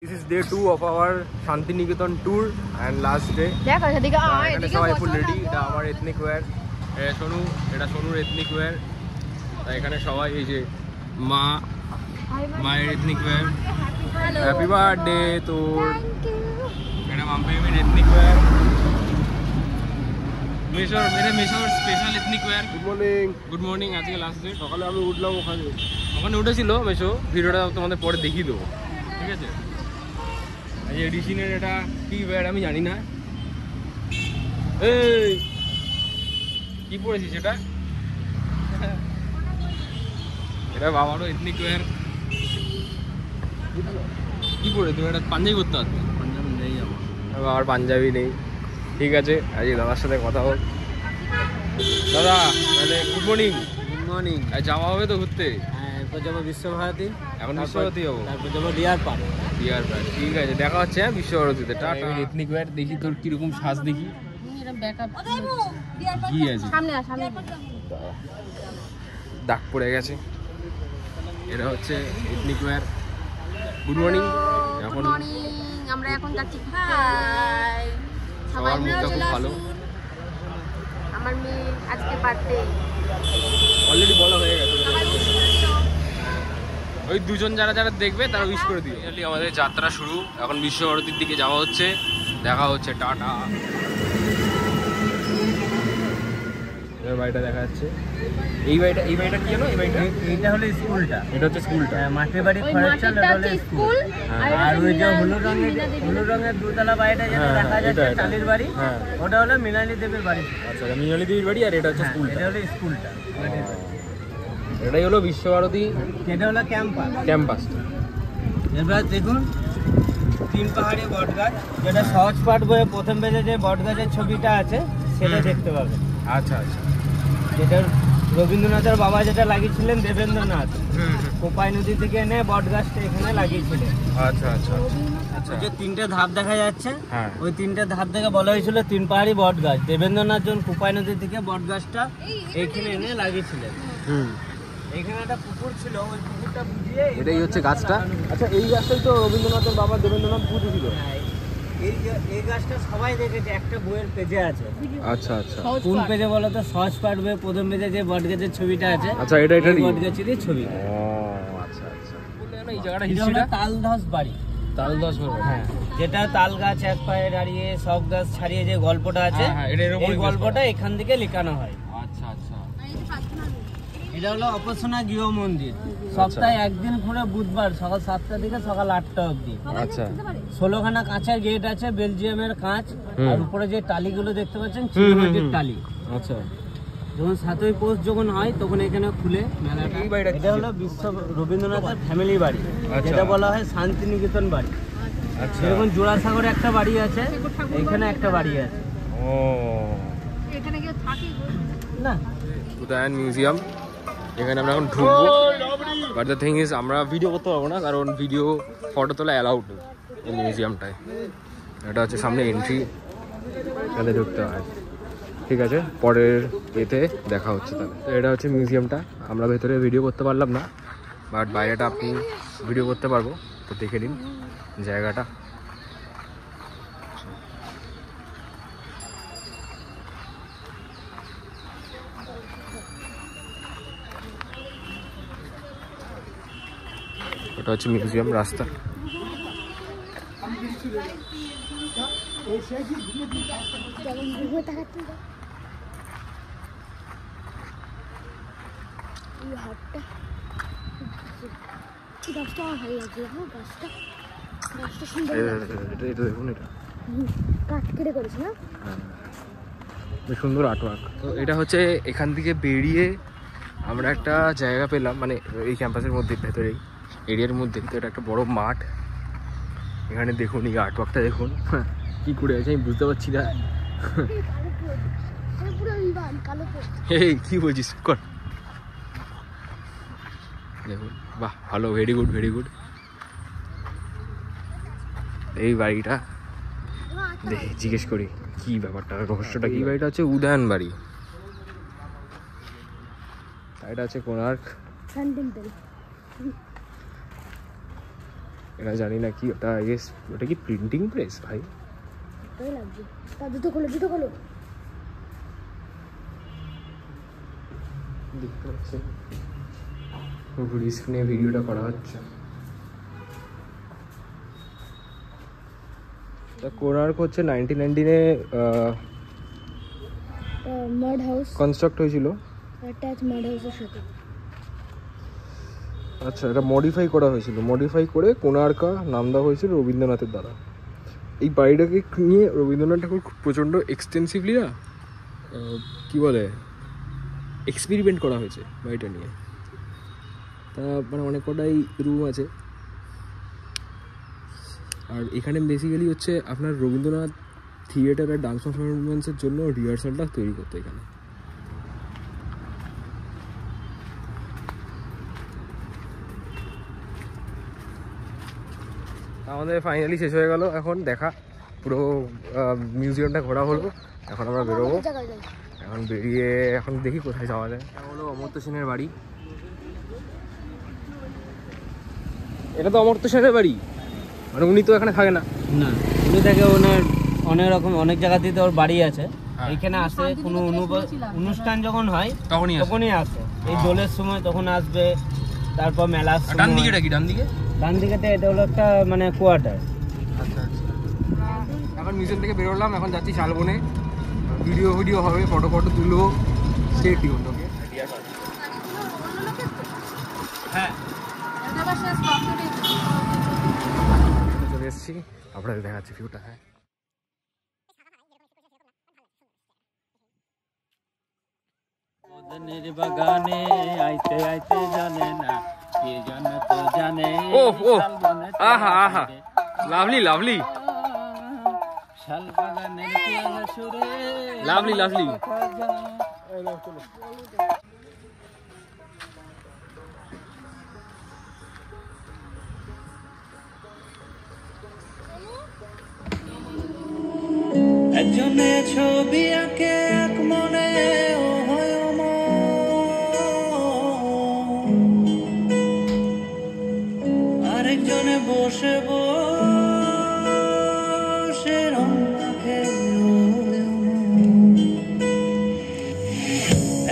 This is day 2 of our Shantiniketan tour and last day. এখানে সবাই full ready. এটা আমার এথনিক ওয়্যার, এটা সোনু, এটা সোনুর এথনিক ওয়্যার। এখানে সবাই এই যে মায়ের এথনিক ওয়্যার। হ্যাপি বার্থডে তোর। এটা মাম্পিমের এথনিক ওয়্যার। মেশোর special ethnic wear. Good morning. আজকে লাস্ট ডে। সকালে আমি উঠলাম, ওখানে উঠেছিল মেশো। ভিডিওটা তোমাদের পরে দেখিয়ে দেবো, ঠিক আছে? এই এডিশনের এটা কি ওয়্যার আমি জানি না। এই কি পড়েছিস এটা? এটা বাবারও এথনিক ওয়্যার। কি পড়ে তুমি? এটা পাঞ্জাবি করতে পারতো। পাঞ্জাবি নেই আমার, বাবার পাঞ্জাবি নেই। ঠিক আছে, আজকে দাদার সাথে কথা হোক। দাদা তাহলে গুড মর্নিং। Good morning. যাওয়া হবে তো ঘুরতে? হ্যাঁ, এরপর যাবো বিশ্বভারতী। এখন বিশ্বভারতী যাবো, তারপর যাবো ডিয়ার পার্ক। ডিয়ার পার্ক, ঠিক আছে, দেখা হচ্ছে। হ্যাঁ, বিশ্বভারতীতে। টাটা। এথনিক ওয়্যার দেখি তোর কিরকম সাজ দেখি। কি আছে দাগ পড়ে গেছে। এটা হচ্ছে এথনিক ওয়্যার। Good morning. এখন আমরা এখন যাচ্ছি সবার মুখটা খুব ভালো। আমার মেয়ে আজকে বার্থডে অলরেডি বলা হয়ে গেছে। ওই দুজন যারা যারা দেখবে তারা উইশ করে দিও। আমাদের যাত্রা শুরু। এখন বিশ্বভারতীর দিকে যাওয়া হচ্ছে, দেখা হচ্ছে। টাটা। বাড়িটা দেখা যাচ্ছে। এই বাড়িটা কি হলো? এই বাড়িটা এইটা হলো স্কুলটা। এটা হচ্ছে স্কুলটা। মাটির বাড়ি খরচল, এটা হলো স্কুল। আর ওই যে হলুদ রঙের দুতলা বাড়িটা যেটা দেখা যাচ্ছে টালির বাড়ি, ওটা হলো মৃণালী দেবীর বাড়ি। আচ্ছা, মৃণালী দেবীর বাড়ি। আর এটা হচ্ছে স্কুলটা। এটা হলো স্কুলটা। এটাই হলো বিশ্বভারতী। এটা হলো ক্যাম্পাস। এবার দেখুন তিন পাহাড়ি বটগাছ, যেটা সহজ পাঠ বইয়ে প্রথম পেজে যে বটগাছের ছবিটা আছে সেটা দেখতে পাবেন। আচ্ছা আচ্ছা। যেটা রবীন্দ্রনাথের বাবা যেটা লাগিয়েছিলেন দেবেন্দ্রনাথ, কোপাই নদী থেকে এনে বটগাছটা এখানে লাগিয়েছিলেন। আচ্ছা আচ্ছা আচ্ছা। যে তিনটে ধাপ দেখা যাচ্ছে, ওই তিনটে ধাপ থেকে বলা হয়েছিল তিন পাহাড়ি বটগাছ। দেবেন্দ্রনাথ যখন কোপাই নদী থেকে বটগাছটা এইখানে এনে লাগিয়েছিলেন। এখানে একটা পুকুর ছিল, ওই পুকুরটা বুঝিয়ে এটাই হচ্ছে গাছটা। আচ্ছা, এই গাছটাই তো রবীন্দ্রনাথের বাবা দেবেন্দ্রনাথ পুজো। এই গাছটা সবাই দেখেছে, একটা বইয়ের পেজে আছে। আচ্ছা আচ্ছা। কোন পেজে বলো তো? সহজ পাঠ বইয়ে প্রথম পেজে যে বটগাছের ছবিটা আছে। আচ্ছা, এটারই বটগাছেরই ছবি। ও আচ্ছা আচ্ছা। এই জায়গাটা হিস্ট্রিটা তালদাস বাড়ি। তালদাস বাড়ি, হ্যাঁ। যেটা তাল গাছ এক পায়ে দাঁড়িয়ে সব গাছ ছাড়িয়ে যে গল্পটা আছে, এই গল্পটা এখান থেকে লেখানো হয়। আচ্ছা আচ্ছা। এটা হলো অপসনা গৃহ মন্দির। সপ্তাহে একদিন ঘুরে বুধবার সকাল 7টা থেকে সকাল 8টা অবধি। আচ্ছা। 16খানা কাঁচের গেট আছে, বেলজিয়ামের কাঁচ। আর উপরে যে টালিগুলো দেখতে পাচ্ছেন চিনিমাটির টালি। আচ্ছা। যখন 7ই পৌষ যখন হয় তখন এখানে খুলে মেলাটা। এটা হলো রবীন্দ্রনাথের ফ্যামিলি বাড়ি, যেটা বলা হয় শান্তিনিকেতন বাড়ি। আচ্ছা। যেমন জোড়াসাগরে একটা বাড়ি আছে, এখানে একটা বাড়ি আছে। ও, এখানে কেউ থাকে না? উদয়ন মিউজিয়াম। এখানে আমরা এখন ঢুকবো। বাট দ্য থিং ইজ, আমরা ভিডিও করতে পারবো না, কারণ ভিডিও ফটো তোলা অ্যালাউড এই মিউজিয়ামটায়। এটা হচ্ছে সামনে এন্ট্রি, তাহলে ঢুকতে হয়। ঠিক আছে, পরের এতে দেখা হচ্ছে তাহলে। তো এটা হচ্ছে মিউজিয়ামটা। আমরা ভেতরে ভিডিও করতে পারলাম না, বাট বাইরেটা আপনি ভিডিও করতে পারবো। তো দেখে নিন জায়গাটা। এটা হচ্ছে মিউজিয়াম রাস্তা। সুন্দর আর্টওয়ার্ক। তো এটা হচ্ছে এখান থেকে বেরিয়ে আমরা একটা জায়গা পেলাম, মানে এই ক্যাম্পাসের মধ্যে ভেতরেই এরিয়ার মধ্যে। তো এটা একটা বড় মাঠ। এখানে দেখুন এই আর্টওয়ার্কটা দেখুন কি করে আছে আমি বুঝতে পারছি না। এই কি বলছিস কর। দেখুন, বাহ, ভালো, ভেরি গুড ভেরি গুড। এই বাড়িটা দেখি, জিজ্ঞেস করি কি ব্যাপারটা, রহস্যটা কি। বাড়িটা হচ্ছে উদয়ন বাড়ি। এটা আছে কোণার্ক। এটা জানি না কি ওটা, আই গেস ওটা কি প্রিন্টিং প্রেস ভাই। ওই লাগছে তা জুতো খোলো দেখতে পাচ্ছি খুব রিস্ক নিয়ে ভিডিওটা করা হচ্ছে। কোণার্ক হচ্ছে 1919-এ মাড হাউস কনস্ট্রাক্ট হয়েছিল। অ্যাটাচ মাড হাউসের সাথে। আচ্ছা, এটা মডিফাই করা হয়েছিল, মডিফাই করে কোণার্কা নাম দেওয়া হয়েছিল রবীন্দ্রনাথের দ্বারা। এই বাড়িটাকে নিয়ে রবীন্দ্রনাথ ঠাকুর খুব প্রচণ্ড এক্সটেন্সিভলি না কী বলে এক্সপেরিমেন্ট করা হয়েছে বাড়িটা নিয়ে। তা মানে অনেক কটাই রুম আছে। আর এখানে বেসিক্যালি হচ্ছে আপনার রবীন্দ্রনাথ থিয়েটার আর ডান্স পারফরমেন্সের জন্য রিহার্সালটা তৈরি করতো এখানে। আমাদের ফাইনালি শেষ হয়ে গেল এখন দেখা, পুরো মিউজিয়ামটা ঘোরা হলো। এখন আমরা বেরোবো, এখন বেরিয়ে এখন দেখি কোথায় যাওয়া যায়। এটা হলো অমর্ত্য সেনের বাড়ি। এটা তো অমর্ত্য সেনের বাড়ি, মানে উনি তো এখানে থাকে না। না, উনি থাকে ওনার অনেক জায়গাতেই তো ওর বাড়ি আছে। এইখানে আসে কোনো অনুষ্ঠান যখন হয় তখনই আসে। এই দোলের সময় তখন আসবে, তারপর মেলার সময়। ডান দিকেটা কি? ডান দিকেতে এটা হলো একটা মানে কোয়ার্টার। আচ্ছা আচ্ছা। এখন মিউজিয়াম থেকে বেরোলাম, এখন যাচ্ছি শালবনে। ভিডিও হবে, ফটো তুলবো। Stay tuned. ওকে, হ্যাঁ চলে এসেছি, আপনাদের দেখাচ্ছি ভিউটা। হ্যাঁ, মদনের বাগানে আইতে আইতে জানে না কে জানে তো জানে। আহা আহা, লাভলি লাভলি শাল বাগানের পিয়ালা সুরে, লাভলি লাভলি। একজনে ছবি আঁকে এক মনে আরেকজনে বসে বসে রং মাখে।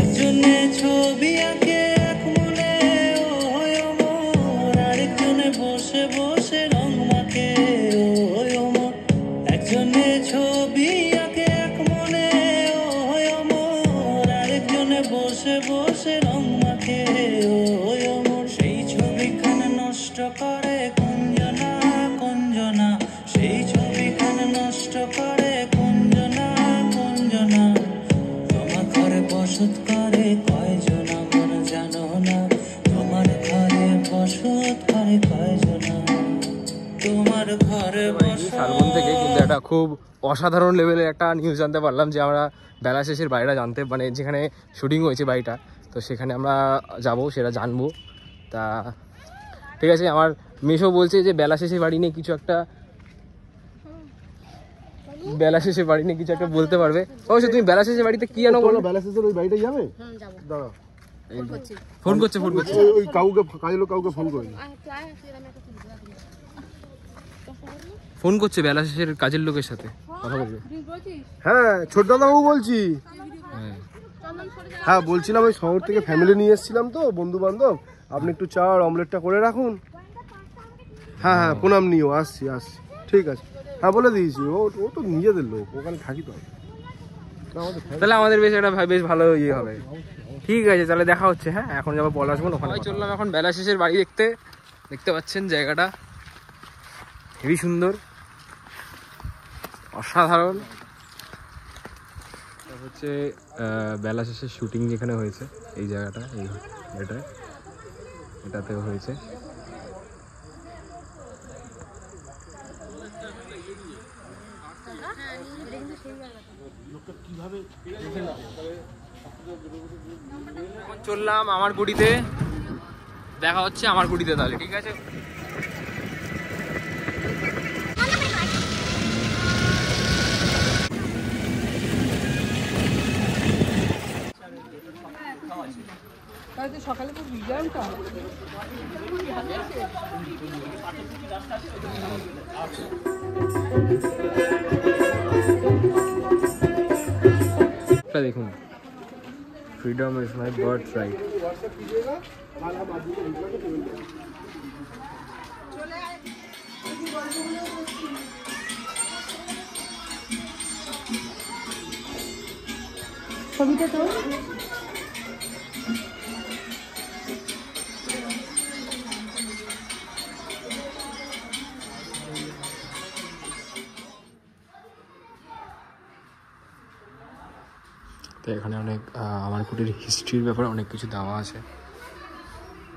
একজনে ছবি আঁকে এক মনে আরেকজনে বসে বসে রং মাখে। একজনে ছবি আঁকে এক মনে আরেকজনে বসে বসে রং মাখে। সেই ছবিখানে নষ্ট করে কুঞ্জনা কুঞ্জনা, সেই ছবিখানে নষ্ট করে কুঞ্জনা কুঞ্জনা। তোমার ঘরে বসত করে কয়জনা মন জানো না, তোমার ঘরে বসত করে কয়জনা, তোমার ঘরে শালবন থেকে কিন্তু একটা খুব অসাধারণ লেভেলের একটা নিউজ জানতে পারলাম যে আমরা বেলা শেষের বাড়িটা জানতে, মানে যেখানে শুটিং হয়েছে বাড়িটা, তো সেখানে আমরা যাব, সেটা জানবো। তা ঠিক আছে, আমার মেশো বলছে যে বেলা শেষের বাড়ি নিয়ে কিছু একটা বলতে পারবে। অবশ্যই তুমি বেলা শেষের বাড়িতে কি জানো বলো? বেলা শেষের ওই বাড়িটা যাবে? দাঁড়া, ফোন করছে ওই কাউকে ফোন করি। ফোন করছে বেলা শেষের কাজের লোকের সাথে কথা বলবে। হ্যাঁ, ছোট দাদাবাবু বলছি। হ্যাঁ, বলছিলাম ওই শহর থেকে ফ্যামিলি নিয়ে এসেছিলাম তো, বন্ধু বান্ধব। আপনি একটু চা আর অমলেটটা করে রাখুন। হ্যাঁ হ্যাঁ, প্রণাম নিও, আসছি। ঠিক আছে, হ্যাঁ বলে দিয়েছি। ও তো নিজেদের লোক, ওখানে থাকি তো। তাহলে আমাদের বেশ ভালো ইয়ে হবে। ঠিক আছে, তাহলে দেখা হচ্ছে। হ্যাঁ, এখন যাবো পলাশবন, ওখানে চললাম এখন বেলা শেষের বাড়ি দেখতে পাচ্ছেন জায়গাটা হেবি সুন্দর, অসাধারণ। হচ্ছে বেলা শেষের শুটিং যেখানে হয়েছে, এই জায়গাটা, এটাতেও হয়েছে। চললাম আমার গুড়িতে, দেখা হচ্ছে আমার গুড়িতে তাহলে। ঠিক আছে, সকালে তো দেখুন, freedom is my birth right. ছবিটা তো তো এখানে অনেক আমার কুটির হিস্ট্রির ব্যাপারে অনেক কিছু দেওয়া আছে,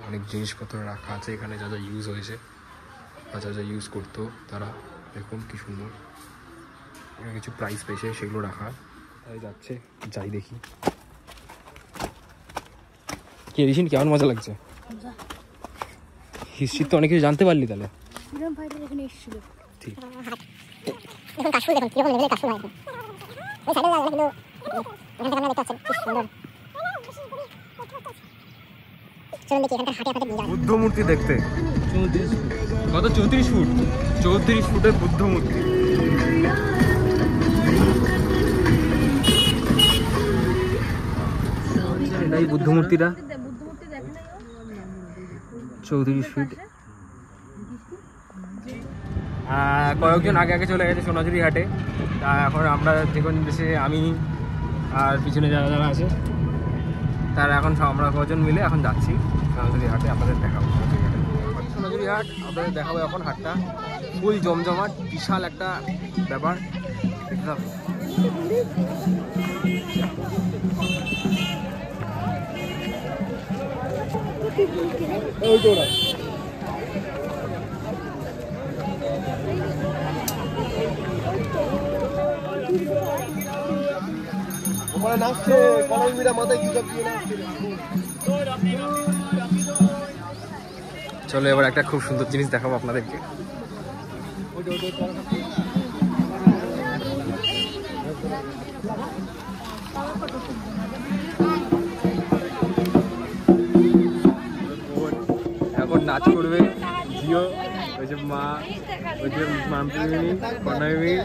অনেক জিনিসপত্র রাখা আছে এখানে, যা যা ইউজ হয়েছে বা যা যা ইউজ করতো তারা। দেখুন কি সুন্দর, এখানে কিছু প্রাইস পেয়েছে সেগুলো রাখা। তাই যাচ্ছে, যাই দেখি। কি রিসিন, কেমন মজা লাগছে? হিস্ট্রি তো অনেক কিছু জানতে পারলি তাহলে। ফ্রিডম ফাইটার এখানে এসেছিল। ঠিক। দেখুন কাশফুল, দেখুন কিরকম লেভেলের কাশফুল হয়। ওই সাইডে যাবে কিন্তু এখান থেকে আপনারা দেখতে পাচ্ছেন কি সুন্দর। চলুন দেখি এখানকার হাটে হাটে নিয়ে যান। বুদ্ধ মূর্তি দেখতে কত? 34 ফুট, 34 ফুটের বুদ্ধ মূর্তি। এটাই বুদ্ধ মূর্তিটা, 34 ফিট। কয়েকজন আগে আগে চলে গেছে সোনাঝুরি হাটে। তা এখন আমরা যেখানে দেশে আমি আর পিছনে যারা যারা আছে তারা এখন আমরা কজন মিলে এখন যাচ্ছি সোনাঝুরি হাটে। আপনাদের দেখাবো সোনাঝুরি হাট, আপনাদের দেখাবো এখন হাটটা। ফুল জমজমাট, বিশাল একটা ব্যাপার। ওখানে নাচছে কলম্বিয়া মাথায় কি সব দিয়ে নাচছে। চলো এবার একটা খুব সুন্দর জিনিস দেখাবো আপনাদেরকে। এখন নাচ করবে জিও, ওই যে মা, ওই যে মামপিনি, কর্ণামি।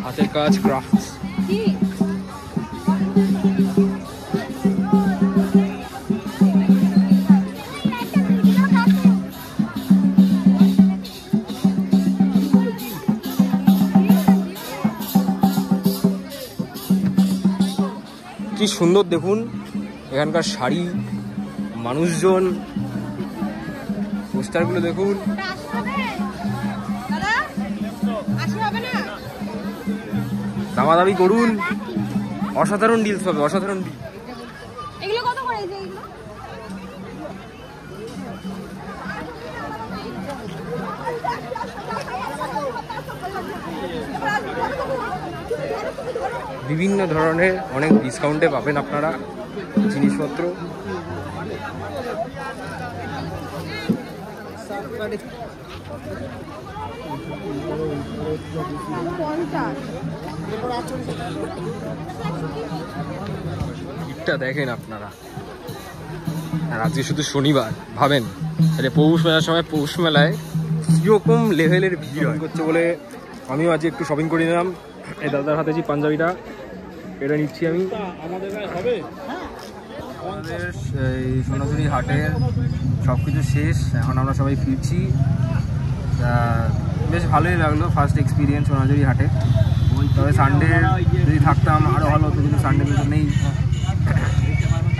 হাতের কাজ, ক্রাফটস। কি সুন্দর দেখুন এখানকার শাড়ি, মানুষজন, পোস্টারগুলো দেখুন। দামাদামি করুন, অসাধারণ ডিলস পাবে, অসাধারণ ডিল। এগুলো কত করে এগুলো? বিভিন্ন ধরনের অনেক ডিসকাউন্টে পাবেন আপনারা জিনিসপত্র। ভিড়টা দেখেন আপনারা, আর আজকে শুধু শনিবার, ভাবেন তাহলে পৌষ মেলার সময় পৌষ মেলায় কিরকম লেভেলের ভিড় করছে বলে আমিও আজকে একটু শপিং করে নিলাম। এই দাদার হাতে যে পাঞ্জাবিটা, এটা নিচ্ছি আমি। আমাদের এই সোনাঝুরি হাটের সব কিছু শেষ, এখন আমরা সবাই ফিরছি। বেশ ভালোই লাগলো ফার্স্ট এক্সপিরিয়েন্স সোনাঝুরি হাটে। তবে সানডে যদি থাকতাম আরও ভালো হতো, কিন্তু সানডে কিন্তু নেই।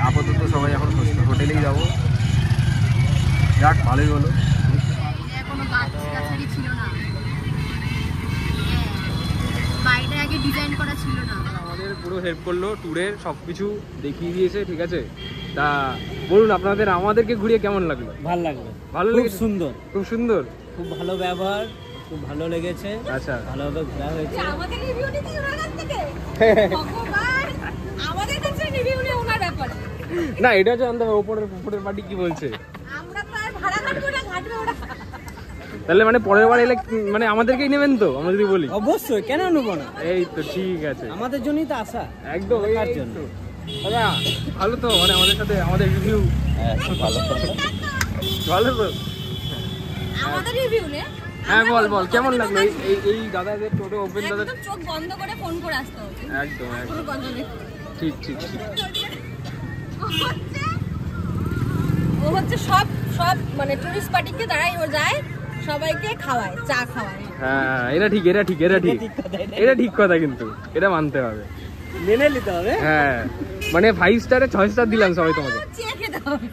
আপাতত সবাই এখন হোটেলেই যাবো। যাক, ভালোই হলো। কোনো গাছগাছালি ছিল না, বাড়িটা আগে ডিজাইন করা ছিল না। আমাদের পুরো হেল্প করলো, ট্যুরের সব কিছু দেখিয়ে দিয়েছে, ঠিক আছে। তা বলুন আপনাদের, আমাদেরকে ঘুরিয়ে কেমন লাগলো? ভালো লাগলো, ভালো খুব লেগেছে? সুন্দর, খুব সুন্দর, খুব ভালো ব্যবহার, খুব ভালো লেগেছে। আচ্ছা, ভালোভাবে ঘোরা হয়েছে। আমাদের রিভিউ নিতে ওনার কাছ থেকে ভগবান, আমাদের কাছে রিভিউ নিয়ে ওনার ব্যাপার। না এটা জানতে হবে উপরের পার্টি কি বলছে। আমরা তো আর ভাড়া কাটবো না, ঘাটবে ওরা। তাহলে মানে পরের বার এলে মানে আমাদেরকেই নেবেন তো, আমরা যদি বলি? অবশ্যই, কেন নেবো না? এই তো ঠিক আছে, আমাদের জন্যই তো আসা। একদম কার জন্য? দাদা ভালো তো, মানে আমাদের সাথে আমাদের রিভিউ ভালো তো। আমাদের রিভিউ নে। হ্যাঁ বল কেমন লাগলো এই দাদাদের টোটো ওপেন দাদা? একদম চোখ বন্ধ করে ফোন করে আসতে হবে। একদম কোনো গন্ধ নেই। ঠিক। ও হচ্ছে সব মানে টুরিস্ট পার্টিকে দাঁড়ায়, ও যায় সবাইকে খাওয়ায়, চা খাওয়ায়। হ্যাঁ এটা ঠিক এটা ঠিক কথা, কিন্তু এটা মানতে হবে, মেনে নিতে হবে। হ্যাঁ মানে 5 স্টারে 6 স্টার দিলাম সবাই তোমাদের। চেয়ে খেতে হবে।